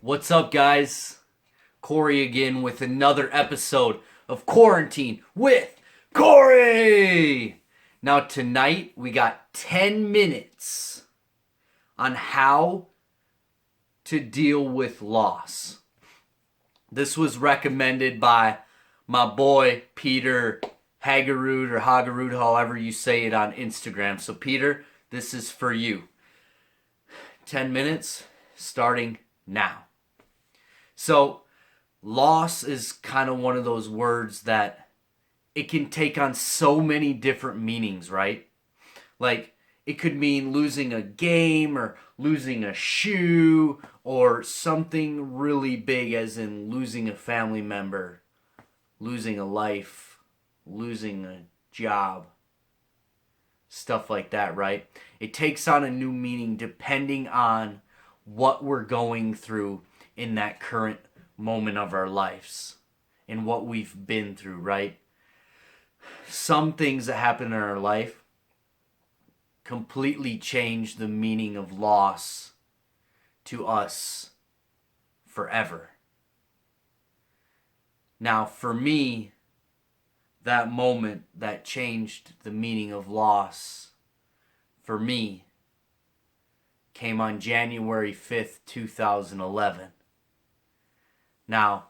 What's up, guys? Cory again with another episode of Quarantine with Cory! Now, tonight we got 10 minutes on how to deal with loss. This was recommended by my boy Peter Hagerud or Hagerud, however you say it on Instagram. So, Peter, this is for you. 10 minutes starting now. So, loss is kind of one of those words that it can take on so many different meanings, right? Like, it could mean losing a game or losing a shoe or something really big, as in losing a family member, losing a life, losing a job, stuff like that, right? It takes on a new meaning depending on what we're going through in that current moment of our lives and what we've been through, right? Some things that happen in our life completely change the meaning of loss to us forever. Now, for me, that moment that changed the meaning of loss for me came on January 5th, 2011. Now,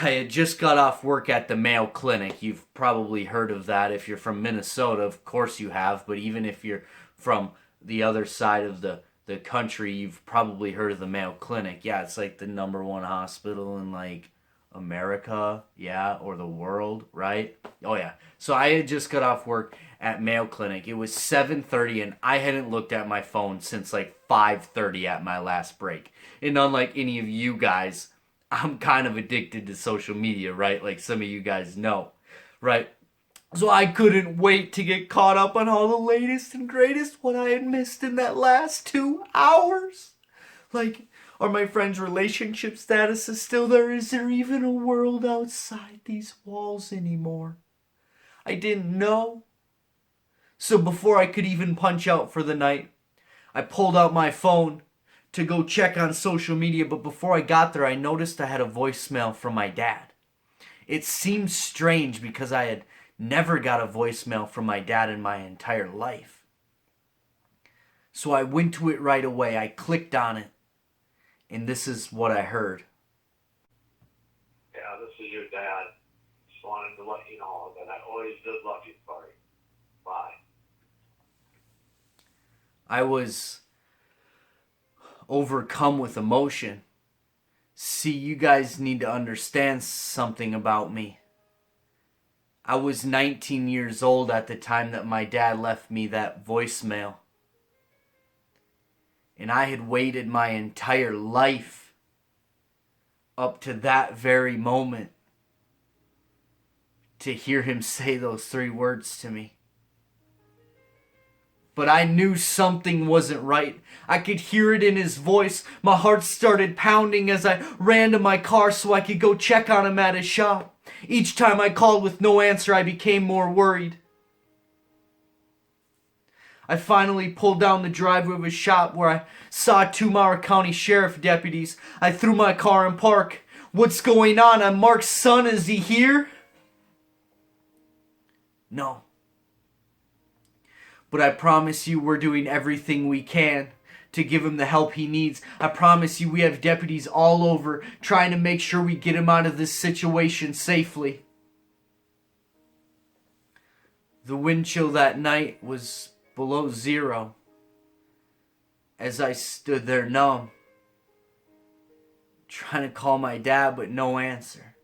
I had just got off work at the Mayo Clinic. You've probably heard of that. If you're from Minnesota, of course you have. But even if you're from the other side of the country, you've probably heard of the Mayo Clinic. Yeah, it's like the number one hospital in like America, yeah, or the world, right? Oh yeah. So I had just got off work at Mayo Clinic. It was 7:30 and I hadn't looked at my phone since like 5:30 at my last break. And unlike any of you guys, I'm kind of addicted to social media, right? Like some of you guys know, right? So I couldn't wait to get caught up on all the latest and greatest what I had missed in that last 2 hours. Like, are my friends' relationship statuses still there? Is there even a world outside these walls anymore? I didn't know. So before I could even punch out for the night, I pulled out my phone to go check on social media, but before I got there, I noticed I had a voicemail from my dad. It seemed strange because I had never got a voicemail from my dad in my entire life. So I went to it right away. I clicked on it, and this is what I heard. Yeah, this is your dad. Just wanted to let you know that I always did love you, Cory. Bye. I was overcome with emotion. See, you guys need to understand something about me. I was 19 years old at the time that my dad left me that voicemail. And I had waited my entire life up to that very moment to hear him say those 3 words to me. But I knew something wasn't right. I could hear it in his voice. My heart started pounding as I ran to my car so I could go check on him at his shop. Each time I called with no answer, I became more worried. I finally pulled down the driveway of his shop where I saw 2 County Sheriff deputies. I threw my car in park. What's going on? I'm Mark's son. Is he here? No. But I promise you we're doing everything we can to give him the help he needs. I promise you we have deputies all over trying to make sure we get him out of this situation safely. The wind chill that night was below 0 as I stood there numb, trying to call my dad but no answer.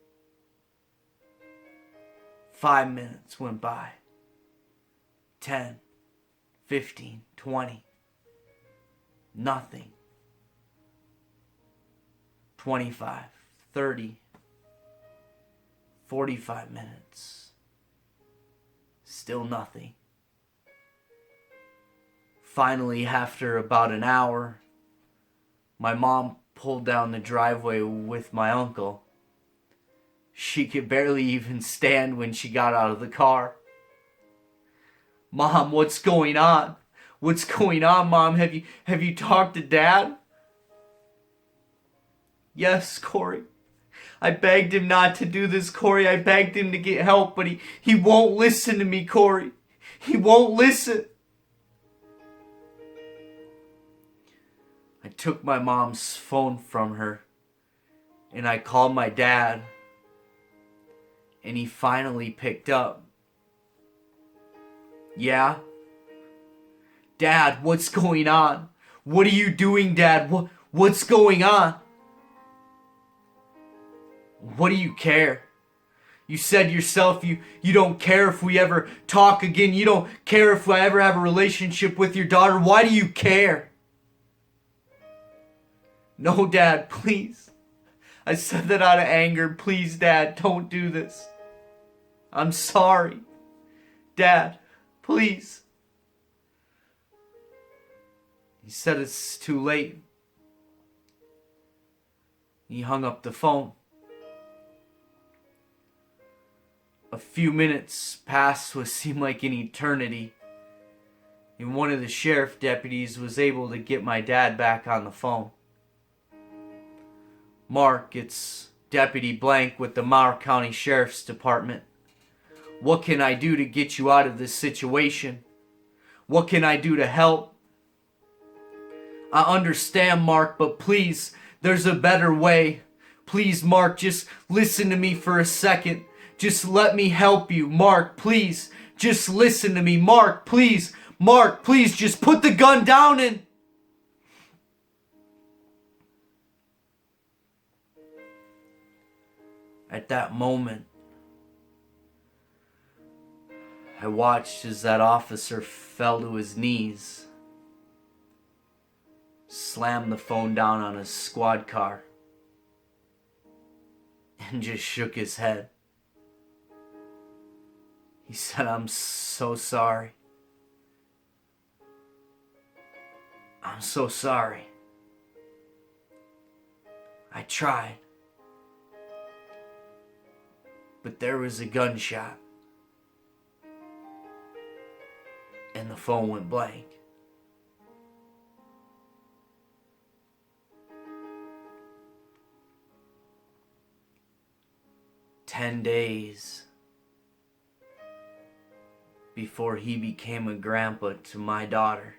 5 minutes went by. 10. 15, 20, nothing. 25, 30, 45 minutes, still nothing. Finally, after about an hour, my mom pulled down the driveway with my uncle. She could barely even stand when she got out of the car. Mom, what's going on? What's going on, Mom? Have you talked to Dad? Yes, Cory. I begged him not to do this, Cory. I begged him to get help, but he won't listen to me, Cory. He won't listen. I took my mom's phone from her and I called my dad, and he finally picked up. Yeah? Dad, what's going on? What are you doing, Dad? What's going on? What do you care? You said yourself you don't care if we ever talk again. You don't care if I ever have a relationship with your daughter. Why do you care? No, Dad, please. I said that out of anger. Please, Dad, don't do this. I'm sorry. Dad, please. He said it's too late. He hung up the phone. A few minutes passed what seemed like an eternity, and one of the sheriff deputies was able to get my dad back on the phone. Mark, it's Deputy Blank with the Mower County Sheriff's Department. What can I do to get you out of this situation? What can I do to help? I understand, Mark, but please, there's a better way. Please, Mark, just listen to me for a second. Just let me help you. Mark, please, just listen to me. Mark, please. Mark, please, just put the gun down and... At that moment, I watched as that officer fell to his knees, slammed the phone down on his squad car, and just shook his head. He said, "I'm so sorry. I'm so sorry. I tried. But there was a gunshot. And the phone went blank." "10 days before he became a grandpa to my daughter,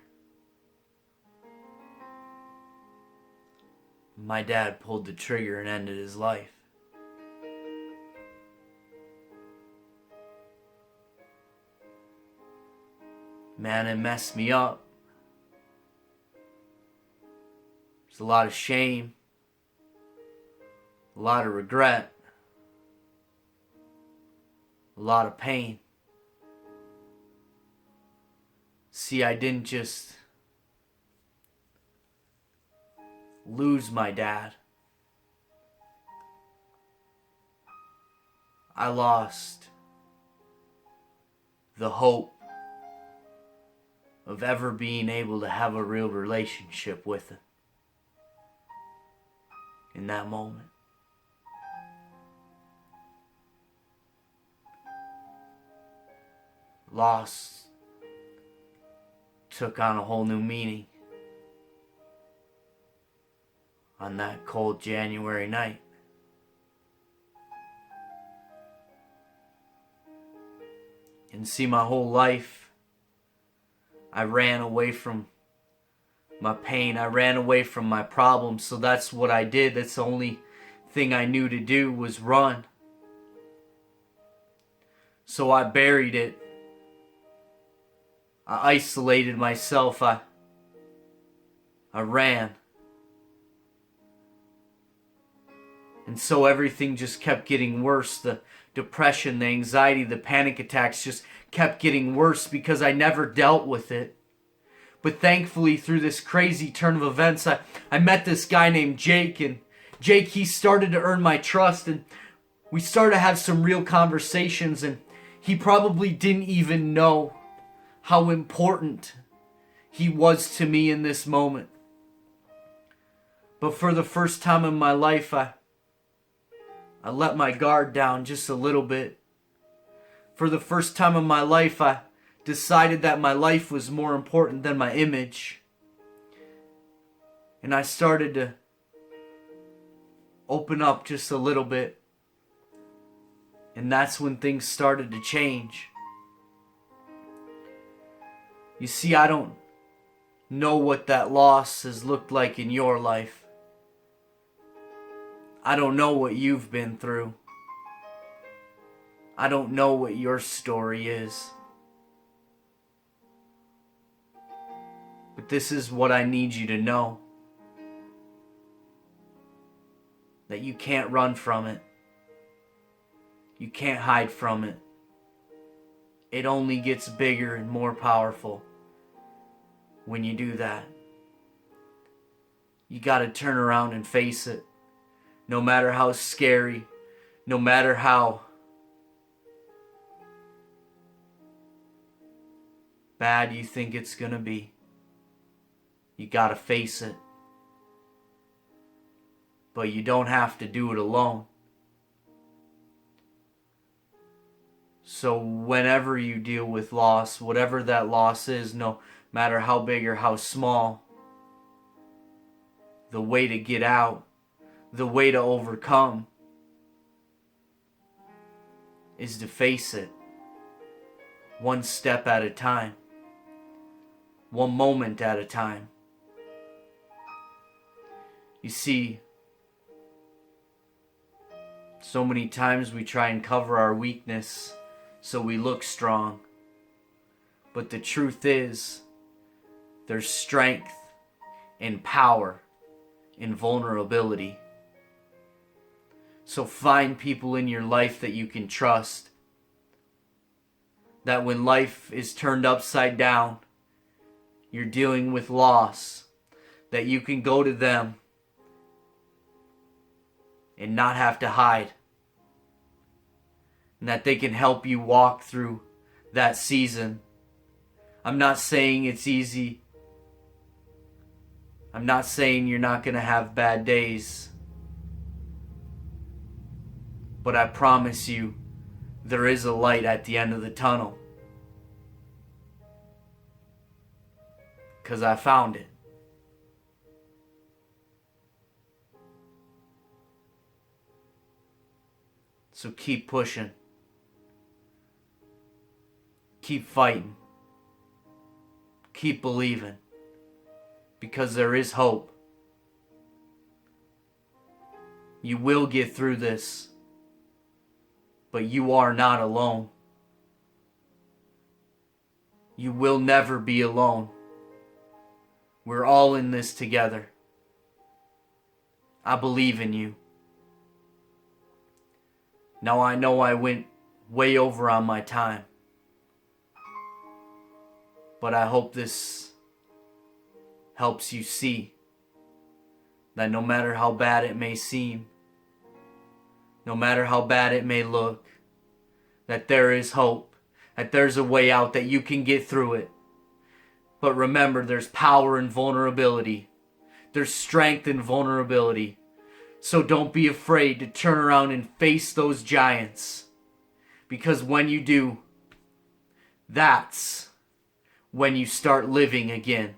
my dad pulled the trigger and ended his life. Man, it messed me up. There's a lot of shame, a lot of regret, a lot of pain. See, I didn't just lose my dad. I lost the hope of ever being able to have a real relationship with him in that moment. Loss took on a whole new meaning on that cold January night. And see, my whole life, I ran away from my pain. I ran away from my problems. So that's what I did. That's the only thing I knew to do was run. So I buried it. I isolated myself. I ran. And so everything just kept getting worse. The depression, the anxiety, the panic attacks just kept getting worse because I never dealt with it. But thankfully, through this crazy turn of events, I met this guy named Jake. And Jake, he started to earn my trust. And we started to have some real conversations. And he probably didn't even know how important he was to me in this moment. But for the first time in my life, I let my guard down just a little bit. For the first time in my life, I decided that my life was more important than my image. And I started to open up just a little bit. And that's when things started to change. You see, I don't know what that loss has looked like in your life. I don't know what you've been through. I don't know what your story is. But this is what I need you to know. That you can't run from it. You can't hide from it. It only gets bigger and more powerful when you do that. You gotta turn around and face it. No matter how scary, no matter how bad you think it's gonna be, you gotta face it. But you don't have to do it alone. So whenever you deal with loss, whatever that loss is, no matter how big or how small, the way to get out, the way to overcome, is to face it. One step at a time. One moment at a time. You see, so many times we try and cover our weakness so we look strong. But the truth is, there's strength and power in vulnerability. So find people in your life that you can trust. That when life is turned upside down, you're dealing with loss, that you can go to them and not have to hide. And that they can help you walk through that season. I'm not saying it's easy. I'm not saying you're not going to have bad days. But I promise you, there is a light at the end of the tunnel. Because I found it. So keep pushing. Keep fighting. Keep believing. Because there is hope. You will get through this. But you are not alone. You will never be alone. We're all in this together. I believe in you. Now I know I went way over on my time. But I hope this helps you see that no matter how bad it may seem, no matter how bad it may look, that there is hope, that there's a way out, that you can get through it. But remember, there's power in vulnerability. There's strength in vulnerability. So don't be afraid to turn around and face those giants. Because when you do, that's when you start living again.